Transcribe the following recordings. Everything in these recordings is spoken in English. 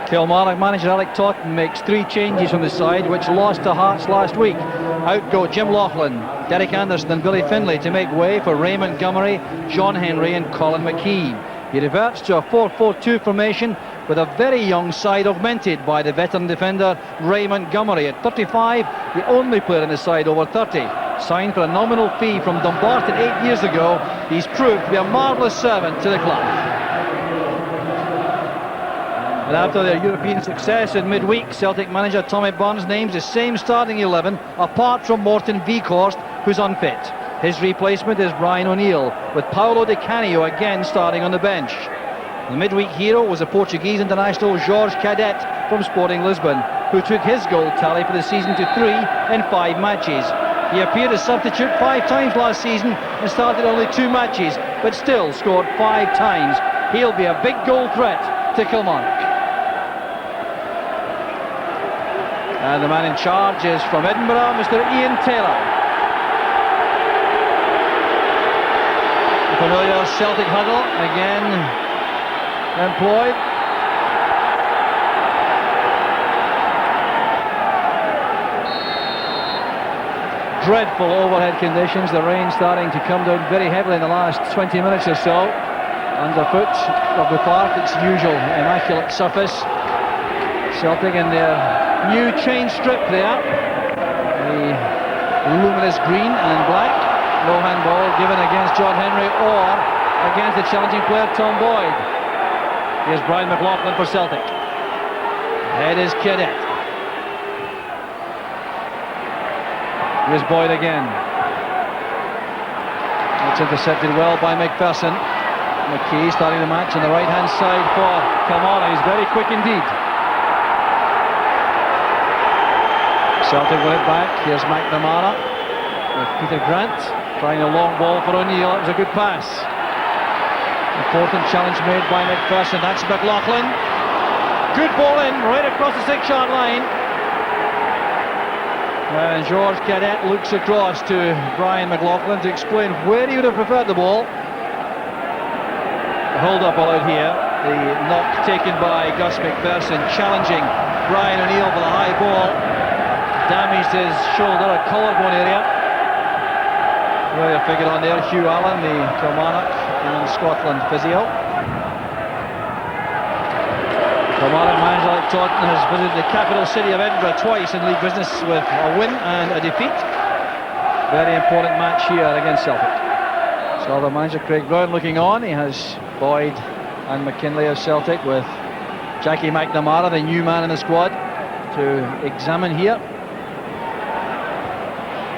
Kilmarnock manager Alec Totten makes 3 changes from the side, which lost to Hearts last week. Out go Jim Loughlin, Derek Anderson and Billy Finlay to make way for Ray Montgomery, John Henry and Colin McKee. He reverts to a 4-4-2 formation with a very young side augmented by the veteran defender Ray Montgomery. At 35, the only player in the side over 30. Signed for a nominal fee from Dumbarton 8 years ago, he's proved to be a marvellous servant to the club. And after their European success in midweek, Celtic manager Tommy Burns names the same starting 11, apart from Morton Veekhorst, who's unfit. His replacement is Brian O'Neill, with Paulo Di Canio again starting on the bench. The midweek hero was the Portuguese international Jorge Cadet from Sporting Lisbon, who took his goal tally for the season to 3 in 5 matches. He appeared as substitute 5 times last season and started only 2 matches, but still scored 5 times. He'll be a big goal threat to Kilmarnock. And the man in charge is from Edinburgh, Mr. Ian Taylor. The familiar Celtic huddle again employed. Dreadful overhead conditions, the rain starting to come down very heavily in the last 20 minutes or so. Underfoot, Rugby Park, its usual immaculate surface. Celtic in their new change strip there, the luminous green and black. No handball given against John Henry or against the challenging player Tom Boyd. Here's Brian McLaughlin for Celtic. Head is Cadet. Here's Boyd again. It's intercepted well by McPherson. McKee starting the match on the right hand side for Kilmarnock. He's very quick indeed. Celtic win it back. Here's McNamara with Peter Grant trying a long ball for O'Neill. It was a good pass. Important challenge made by McPherson. That's McLaughlin. Good ball in right across the 6-yard line. And George Cadet looks across to Brian McLaughlin to explain where he would have preferred the ball. Hold up allowed here. The knock taken by Gus McPherson, challenging Brian O'Neill for the high ball. Damaged his shoulder, a collarbone area. Well, you figured on there, Hugh Allen, the Kilmarnock and Scotland physio. Kilmarnock manager like Totten has visited the capital city of Edinburgh twice in league business with a win and a defeat. Very important match here against Celtic. Celtic manager Craig Brown looking on. He has Boyd and McKinlay of Celtic with Jackie McNamara, the new man in the squad, to examine here.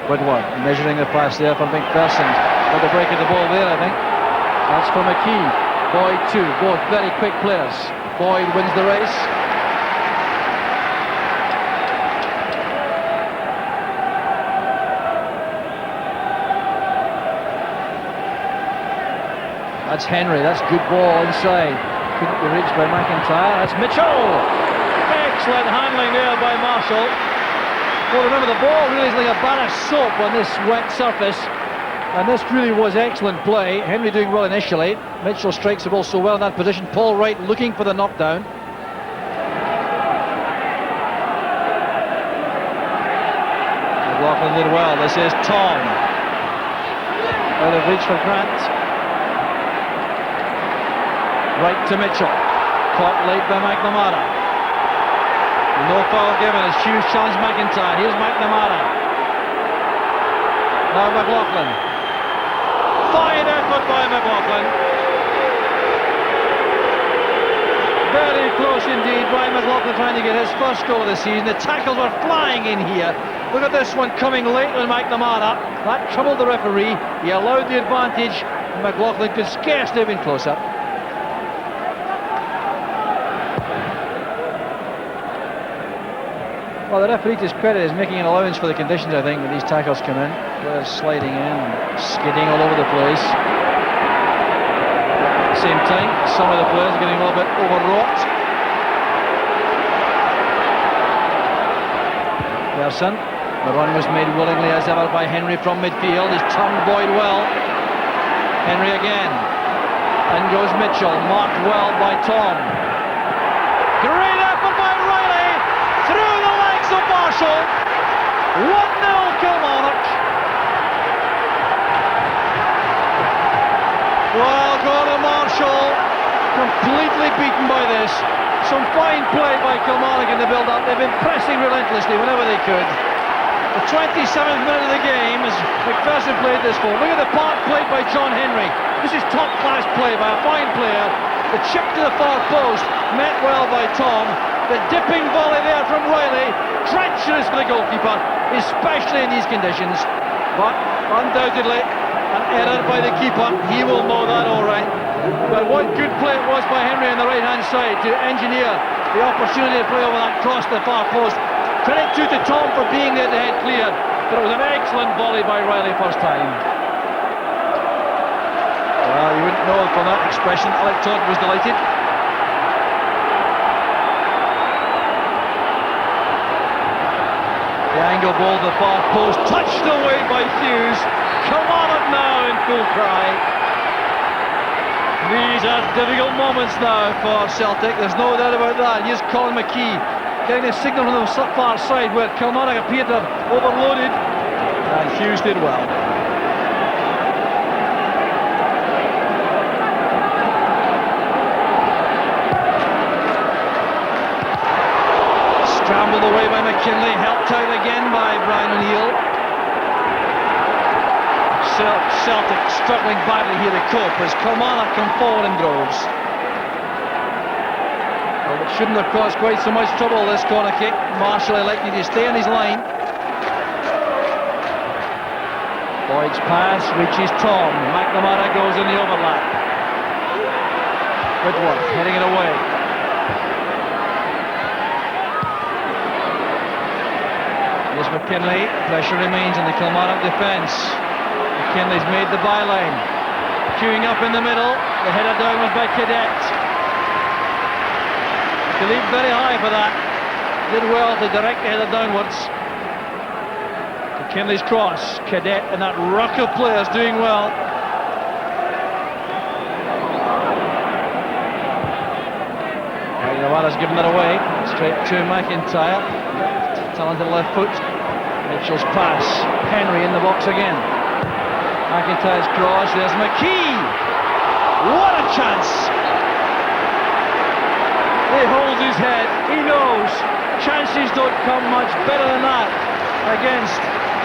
Woodward measuring the pass there for McPherson. Got the break of the ball there, I think. That's for McKee. Boyd too, both very quick players. Boyd wins the race. That's Henry, that's good ball inside. Couldn't be reached by McIntyre. That's Mitchell! Excellent handling there by Marshall. Well, remember, the ball really is like a bar of soap on this wet surface, and this really was excellent play. Henry doing well initially. Mitchell strikes the ball so well in that position. Paul Wright looking for the knockdown. McLaughlin did well. This is Tom. Out of reach for Grant. Right to Mitchell. Caught late by McNamara. No foul given as Hughes challenged McIntyre. Here's McNamara. Now McLaughlin. Fine effort by McLaughlin. Very close indeed. Brian McLaughlin trying to get his first goal of the season. The tackles were flying in here. Look at this one coming late on McNamara. That troubled the referee. He allowed the advantage. McLaughlin could scarcely have been closer. Well, the referee, to his credit, is making an allowance for the conditions, I think, when these tackles come in. They're sliding in, skidding all over the place. At the same time, some of the players are getting a little bit overwrought. Persson, the run was made willingly as ever by Henry from midfield. He's turned Boyd well. Henry again. In goes Mitchell, marked well by Tom. Great effort by Riley, through the legs of Marshall. 1-0 Kilmarnock. Well, Gordon Marshall completely beaten by this. Some fine play by Kilmarnock in the build-up. They've been pressing relentlessly whenever they could. The 27th minute of the game as McPherson played this for. Look at the part played by John Henry. This is top-class play by a fine player. The chip to the far post, met well by Tom. The dipping volley there from Riley. Treacherous for the goalkeeper, especially in these conditions. But undoubtedly, an error by the keeper. He will know that all right. But what good play it was by Henry on the right-hand side to engineer the opportunity to play over that cross to the far post. Credit to Tom for being there to head clear, but it was an excellent volley by Riley first time. Well, you wouldn't know from that expression. Alec Todd was delighted. The angle ball to the far post, touched away by Hughes. Kilmarnock now in full cry. These are difficult moments now for Celtic, there's no doubt about that. Here's Colin McKee getting a signal from the far side where Kilmarnock appeared to have overloaded, and Hughes did well. Scrambled away by McKinley, helped out again by Brian O'Neill. Celtic struggling badly here to cope as Kilmarnock come forward in droves. Well, it shouldn't have caused quite so much trouble, this corner kick. Marshall elected to stay on his line. Boyd's pass reaches Tom. McNamara goes in the overlap. Whitworth heading it away. Here's McKinley. Pressure remains in the Kilmarnock defence. McKinley's made the byline. Queuing up in the middle. The header down was by Cadet. He leaped very high for that. Did well to direct the header downwards. McKinley's cross. Cadet and that ruck of players doing well. McNamara's given that away. Straight to McIntyre. Talented left foot. Mitchell's pass. Henry in the box again. McIntyre's cross, there's McKee! What a chance! He holds his head, he knows chances don't come much better than that against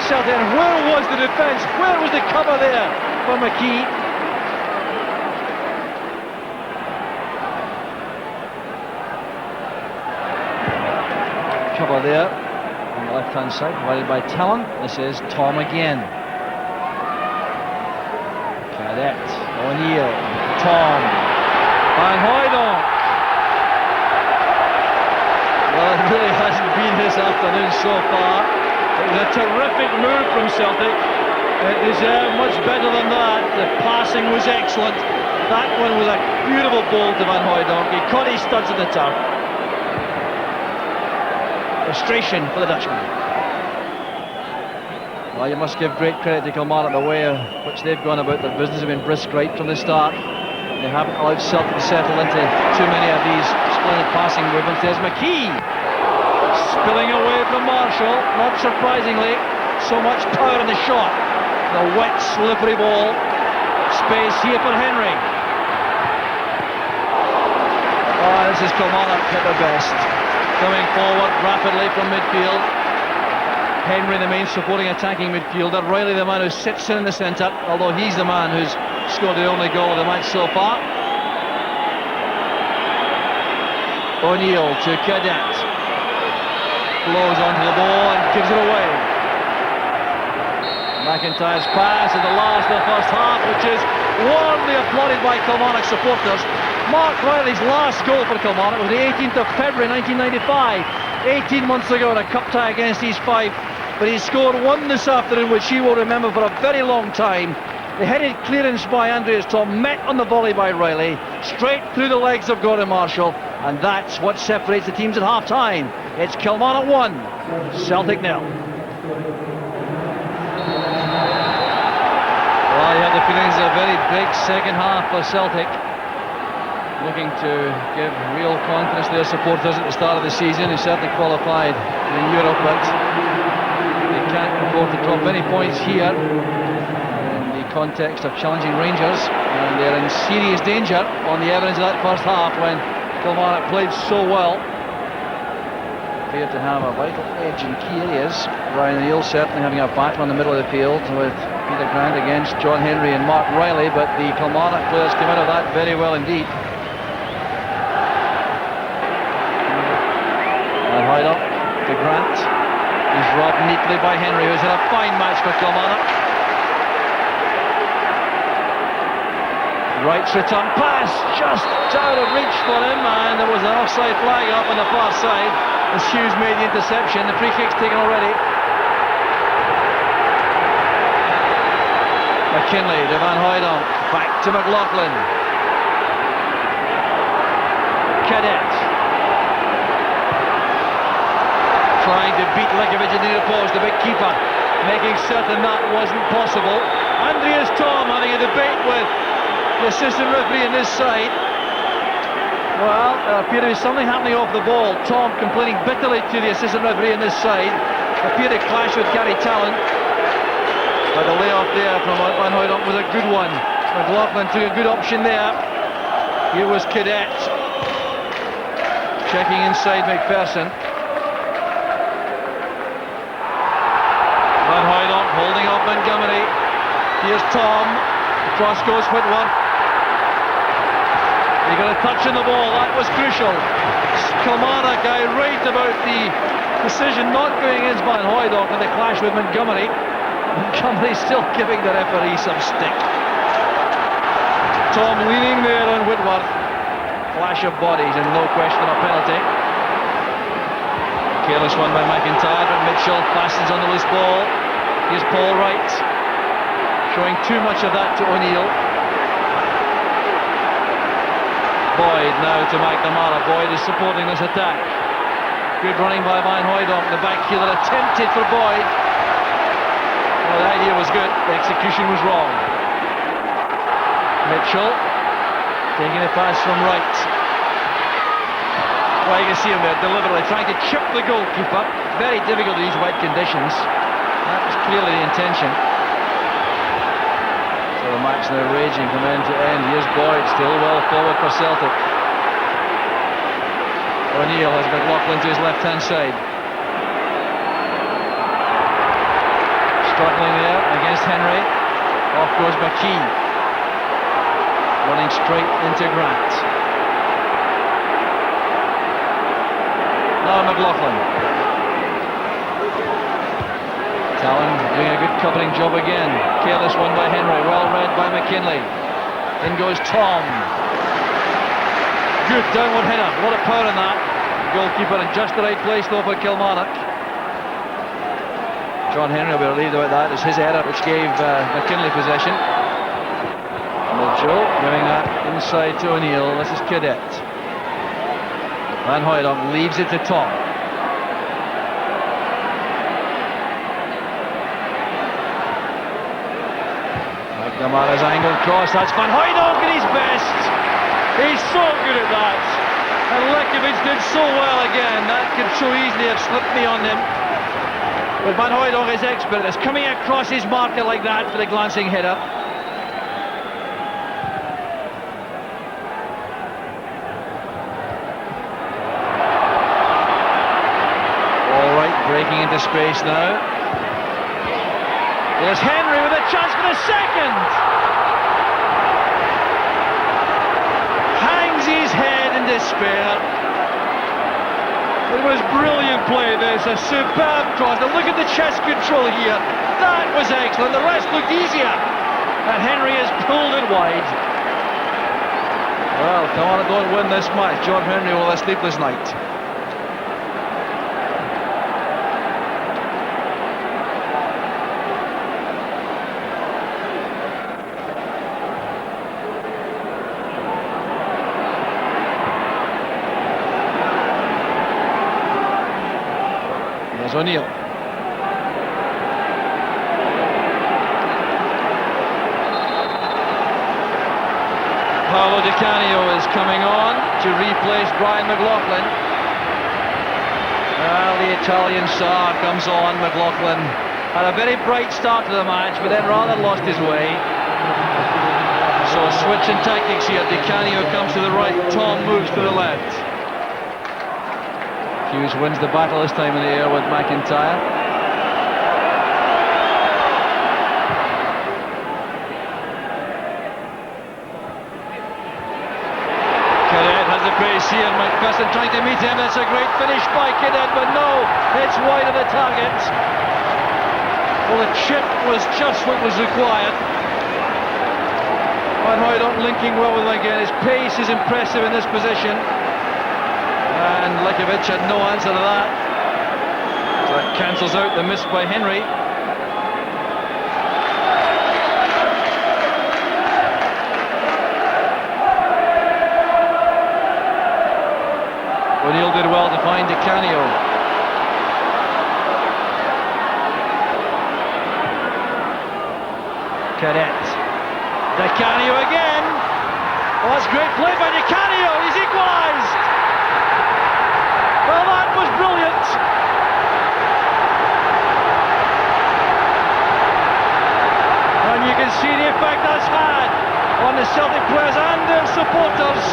Celtic. And where was the defence? Where was the cover there for McKee? Cover there on the left-hand side, provided by Talon. This is Tom again. Cadet, O'Neill, Tom, Van Hooijdonk. Well, it really hasn't been this afternoon so far. It was a terrific move from Celtic. It deserved much better than that. The passing was excellent. That one was a beautiful ball to Van Hooijdonk. He caught his studs at the turf. Frustration for the Dutchman. Well, you must give great credit to Kilmarnock the way in which they've gone about their business. They've been brisk right from the start. They haven't allowed Celtic to settle into too many of these splendid passing movements. There's McKee spilling away from Marshall. Not surprisingly, so much power in the shot. The wet, slippery ball. Space here for Henry. Oh, this is Kilmarnock at their best. Coming forward rapidly from midfield. Henry, the main supporting attacking midfielder. Riley, the man who sits in the centre, although he's the man who's scored the only goal of the match so far. O'Neill to Cadet. Blows onto the ball and gives it away. McIntyre's pass at the last of the first half, which is warmly applauded by Kilmarnock supporters. Mark Riley's last goal for Kilmarnock was the 18th of February 1995. 18 months ago in a cup tie against East Fife. But he scored one this afternoon which he will remember for a very long time. The headed clearance by Andreas Tom met on the volley by Riley, straight through the legs of Gordon Marshall, and that's what separates the teams at half-time. It's Kilmarnock 1, Celtic 0. Well, you have the feelings of a very big second half for Celtic. looking to give real confidence to their supporters at the start of the season. They certainly qualified in Europe, but they can't afford to drop any points here in the context of challenging Rangers, and they're in serious danger on the evidence of that first half when Kilmarnock played so well. Appear to have a vital edge in key areas. Ryan O'Neill certainly having a battle in the middle of the field with Peter Grant against John Henry and Mark Riley, but the Kilmarnock players came out of that very well indeed. And right up to Grant. He's robbed neatly by Henry, who's had a fine match for Kilmarnock. Wright's return pass just out of reach for him, and there was an offside flag up on the far side as Hughes made the interception. The free kick's taken already. McKinley to Van Hooydonk, back to McLaughlin. Cadet trying to beat Lekovic in the near post, the big keeper, making certain that wasn't possible. Andreas Tom having a debate with the assistant referee on this side. Well, there appeared to be something happening off the ball. Tom complaining bitterly to the assistant referee on this side. Appeared to clash with Gary Talon. But the layoff there from Van Hooydonk was a good one. McLaughlin took a good option there. Here was Cadet checking inside McPherson. Van Hooydonk holding up Montgomery. Here's Tom. Across goes Whitworth. He got a touch on the ball. That was crucial. Kilmarnock irate about the decision not going against Van Hooydonk in the clash with Montgomery. Montgomery still giving the referee some stick. Tom leaning there on Whitworth. Clash of bodies and no question of a penalty. Careless one by McIntyre, but Mitchell fastens on the loose ball. Here's Paul Wright, showing too much of that to O'Neill. Boyd now to McNamara. Boyd is supporting this attack. Good running by Van Hooydonk. The back heel attempted for Boyd. Well, the idea was good, the execution was wrong. Mitchell taking a pass from Wright. Well, you can see him there deliberately trying to chip the goalkeeper. Very difficult in these wet conditions. That was clearly the intention. So the match now raging from end to end. Here's Boyd, still well forward for Celtic. O'Neill has McLaughlin to his left-hand side. Struggling there against Henry. Off goes McKee. Running straight into Grant. Now McLaughlin. Talon doing a good covering job again. Careless one by Henry, well read by McKinley. In goes Tom. Good downward header, a lot of power in that. Goalkeeper in just the right place though for Kilmarnock. John Henry will be relieved about that. It's his error which gave McKinley possession. Mitchell giving that inside to O'Neill. This is Cadet. Van Hooydonk leaves it to Tom. McNamara's angled cross, that's Van Hooydonk at his best. He's so good at that. And Lekovic did so well again. That could so easily have slipped me on him. But Van Hooydonk is expert at this, coming across his marker like that for the glancing header. Breaking into space now. There's Henry with a chance for the second. Hangs his head in despair. It was brilliant play this, a superb cross. Now look at the chest control here. That was excellent. The rest looked easier. And Henry has pulled it wide. Well, come on, don't win this match. John Henry will have a sleepless night. O'Neill. Paolo Di Canio is coming on to replace Brian McLaughlin. Well, the Italian star comes on. McLaughlin had a very bright start to the match, but then rather lost his way. So a switch in tactics here. Di Canio comes to the right, Tom moves to the left. Hughes wins the battle this time in the air with McIntyre. Cadet has the brace here, McPherson trying to meet him. That's a great finish by Cadet, but no, it's wide of the target. Well, the chip was just what was required. Van Hooijdonk linking well with him again. His pace is impressive in this position. And Lekovic had no answer to that. So that cancels out the miss by Henry. O'Neill did well to find Di Canio. Cadet. Di Canio again. Oh, that's great play by Di Canio. He's equalised. Well, that was brilliant. And you can see the effect that's had on the Celtic players and their supporters.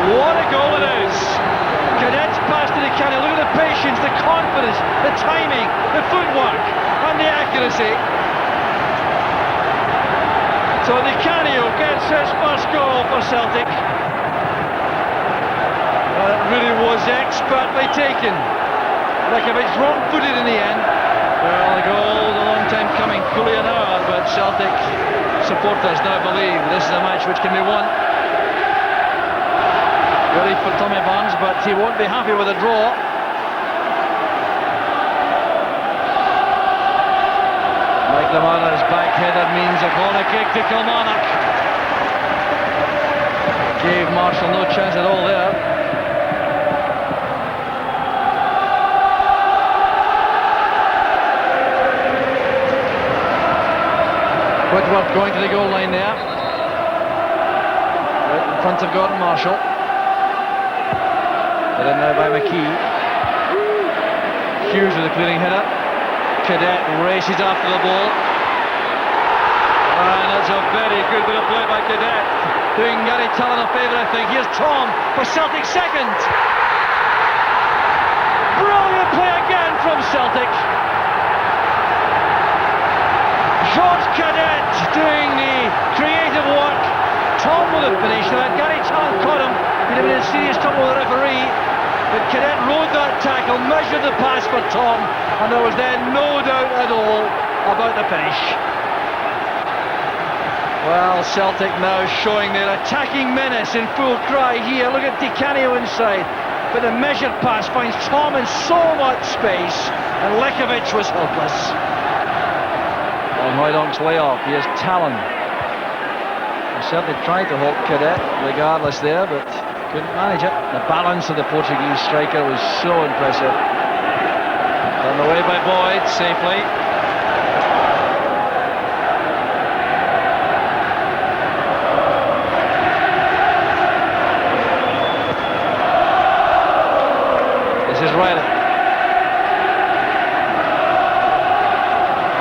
What a goal it is. Cadet's pass to Di Canio. Look at the patience, the confidence, the timing, the footwork and the accuracy. So Di Canio gets his first goal for Celtic. It really was expertly taken. Lekovic wrong-footed in the end. Well, the goal, a long time coming, fully an hour, but Celtic supporters now believe this is a match which can be won. Relief for Tommy Barnes, but he won't be happy with a draw. McNamara's back header means a corner kick to Kilmarnock. Gave Marshall no chance at all there. Whitworth going to the goal line there. Right in front of Gordon Marshall. But in there by McKee. Hughes with a clearing header. Cadet races after the ball. And that's a very good bit of play by Cadet. Doing Gary Tallon a favour, I think. Here's Tom for Celtic second. Brilliant play again from Celtic. George Cadet doing the creative work. Tom with the finish. Gary Tallon caught him. He'd have been in serious trouble with the referee. But Cadet rode that tackle, measured the pass for Tom, and there was then no doubt at all about the finish. Well, Celtic now showing their attacking menace in full cry here. Look at Di Canio inside. But the measured pass finds Tom in so much space, and Lekovic was helpless. Van Hooijdonk's layoff. Here's Tallon. He certainly tried to hold Cadet regardless there, but couldn't manage it. The balance of the Portuguese striker was so impressive. Turned away by Boyd safely. This is Riley.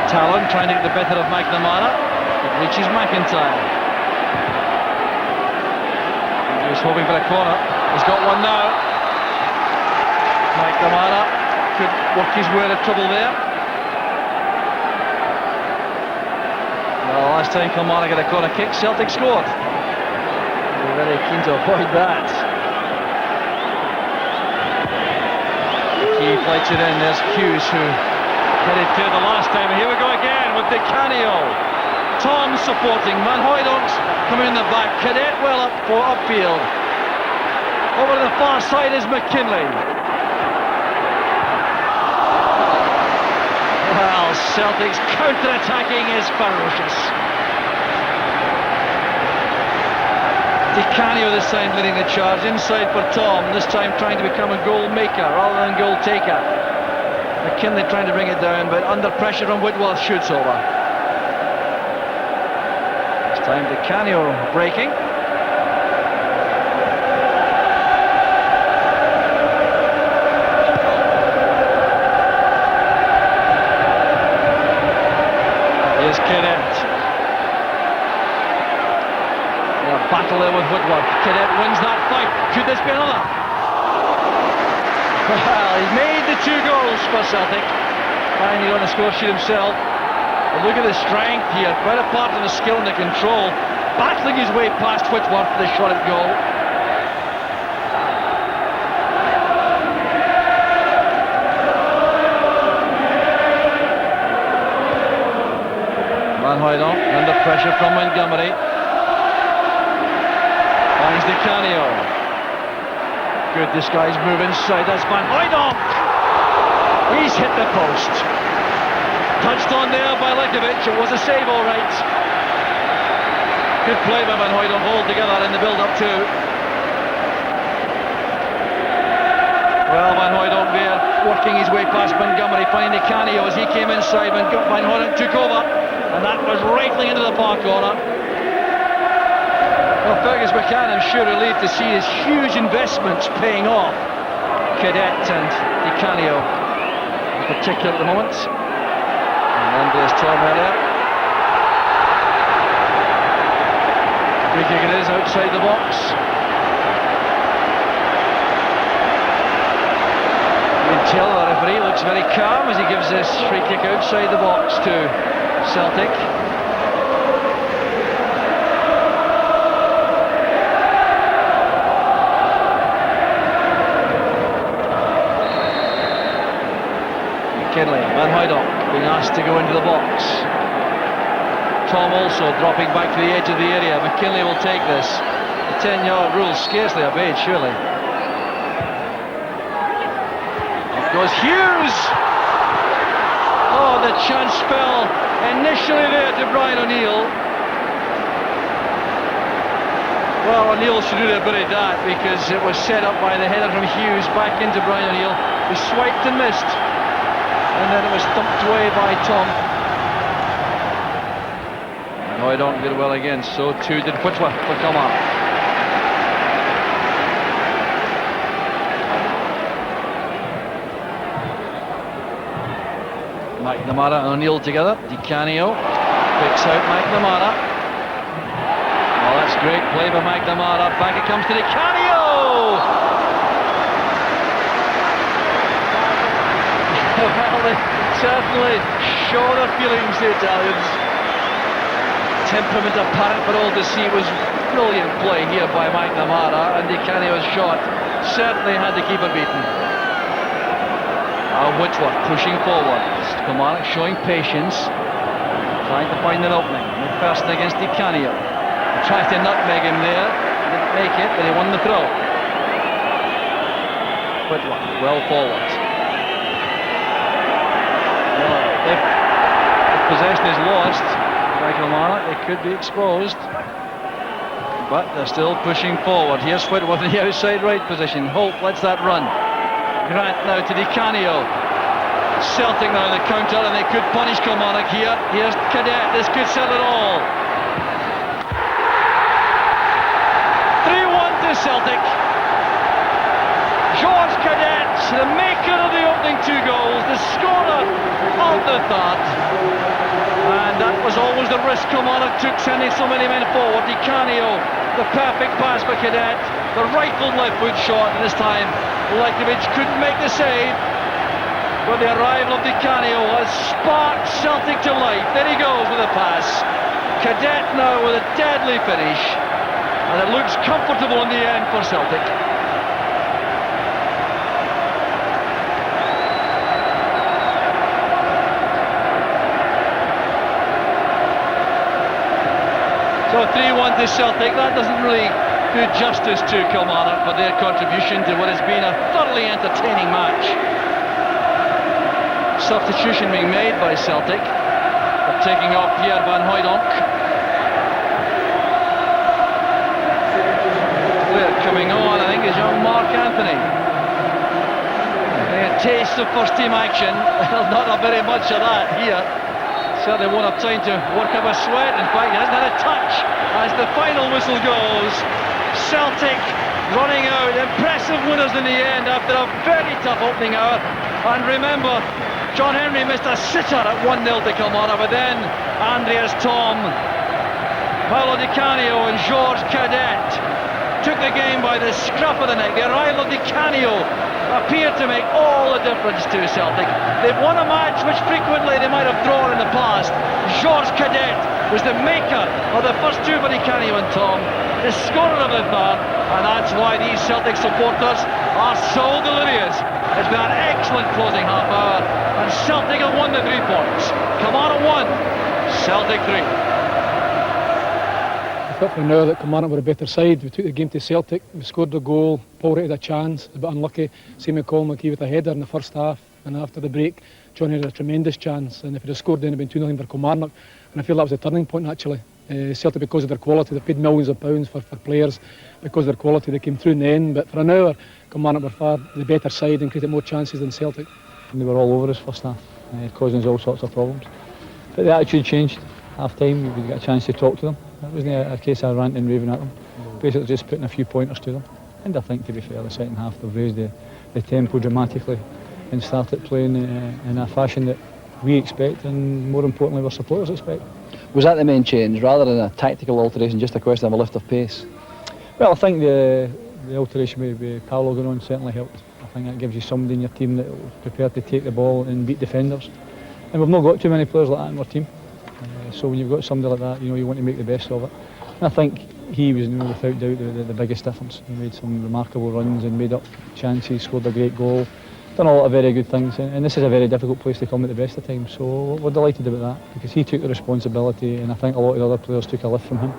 Tallon trying to get the better of McNamara. It reaches McIntyre. He was hoping for a corner. He's got one now. McNamara could work his way out of trouble there. Well, last time Kilmarnock got a corner kick, Celtic scored. We're very keen to avoid that. Key flights it in. There's Hughes who headed clear the last time, and here we go again with Di Canio. Tom supporting. Van Hooijdonk's coming in the back. Cadet well up for upfield. Over to the far side is McKinley. Well, Celtic's counter-attacking is ferocious. Di Canio this time leading the charge. Inside for Tom, this time trying to become a goal maker rather than goal taker. McKinley trying to bring it down, but under pressure from Whitworth shoots over. This time Di Canio breaking. Cadet wins that fight. Could this be another? Well, he's made the 2 goals for Celtic. Finally on the score sheet himself. But look at the strength here, quite apart from the skill and the control. Battling his way past Whitworth for the shot at goal. Van Hooydonk under pressure from Montgomery. Finds Di Canio. Good, this guy's move inside. That's Van Hooydonk. He's hit the post. Touched on there by Likovic. It was a save, all right. Good play by Van Hooydonk altogether in the build-up too. Well, Van Hooydonk there, working his way past Montgomery, finding Di Canio as he came inside. Van Hooydonk took over, and that was rifling into the far corner. Well, Fergus McCann, I'm sure, relieved to see his huge investments paying off. Cadet and Di Canio in particular at the moment. And Andreas Tom there. Free kick it is outside the box. You can tell the referee looks very calm as he gives this free kick outside the box to Celtic. McKinley, Van Hooydonk being asked to go into the box. Tom also dropping back to the edge of the area. McKinley will take this. The 10-yard rule scarcely obeyed, surely. Up goes Hughes! Oh, the chance fell initially there to Brian O'Neill. Well, O'Neill should do a bit of that because it was set up by the header from Hughes back into Brian O'Neill, who swiped and missed. And then it was thumped away by Tom. No, I don't get it well again. So too did Whitworth for Kilmarnock. McNamara and O'Neill together. Di Canio picks out McNamara. Well, that's great play by McNamara. Back it comes to Di Canio. Well, they certainly show their feelings, the Italians. Temperament apparent for all to see. Was brilliant play here by McNamara, and Di Canio's shot certainly had the keeper beaten. Whitworth pushing forward. Kilmarnock showing patience, trying to find an opening. McPherson against Di Canio. Tried to nutmeg him there, didn't make it, but he won the throw. Whitworth well forward. If possession is lost by Kilmarnock, they could be exposed. But they're still pushing forward. Here's Whitworth in the outside right position. Hope lets that run. Grant now to Di Canio. Celtic now on the counter, and they could punish Kilmarnock here. Here's Cadet. This could settle it all. 3-1 to Celtic. George Cadet, the maker of the opening 2 goals, the scorer of the third. And that was always the risk Kilmarnock took, sending so many men forward. Di Canio, the perfect pass for Cadet, the rifled left foot shot, and this time Likovic couldn't make the save. But the arrival of Di Canio has sparked Celtic to life. There he goes with a pass. Cadet now with a deadly finish, and it looks comfortable in the end for Celtic. So 3-1 to Celtic. That doesn't really do justice to Kilmarnock for their contribution to what has been a thoroughly entertaining match. Substitution being made by Celtic. They're taking off Pierre Van Hooydonk. Player coming on, I think, is young Mark Anthony. A taste of first team action. Not a very much of that here. Certainly won't have time to work up a sweat. In fact, he hasn't had a touch as the final whistle goes. Celtic running out, impressive winners in the end after a very tough opening hour. And remember, John Henry missed a sitter at 1-0 to Kilmarnock, but then Andreas Tom, Paolo Di Canio and George Cadet took the game by the scruff of the neck. The arrival of Di Canio appeared to make all the difference to Celtic. They've won a match which frequently they might have drawn in the past. Georges Cadet was the maker of the first two for Di Canio and Tom, the scorer of the third, and that's why these Celtic supporters are so delirious. It's been an excellent closing half hour, and Celtic have won the 3 points. Kilmarnock 1, Celtic 3. I thought for now that Kilmarnock were a better side. We took the game to Celtic, we scored the goal, Paul had a chance, a bit unlucky. Same with Colin McKee with a header in the first half, and after the break, Johnny had a tremendous chance, and if he'd have scored then it would have been 2-0 for Kilmarnock, and I feel that was a turning point actually. Celtic, because of their quality, they paid millions of pounds for players, because of their quality they came through in the end, but for an hour Kilmarnock were far the better side and created more chances than Celtic. And they were all over us first half, causing us all sorts of problems. But the attitude changed half time. We got a chance to talk to them. It wasn't a case of ranting and raving at them, basically just putting a few pointers to them. And I think, to be fair, the second half they've raised the tempo dramatically and started playing in a fashion that we expect, and more importantly our supporters expect. Was that the main change, rather than a tactical alteration, just a question of a lift of pace? Well, I think the alteration with Paolo going on certainly helped. I think that gives you somebody in your team that will prepare to take the ball and beat defenders. And we've not got too many players like that in our team. So when you've got somebody like that, you want to make the best of it. And I think he was, without doubt, the biggest difference. He made some remarkable runs and made up chances, scored a great goal, done a lot of very good things. And this is a very difficult place to come at the best of times. So we're delighted about that, because he took the responsibility, and I think a lot of the other players took a lift from him.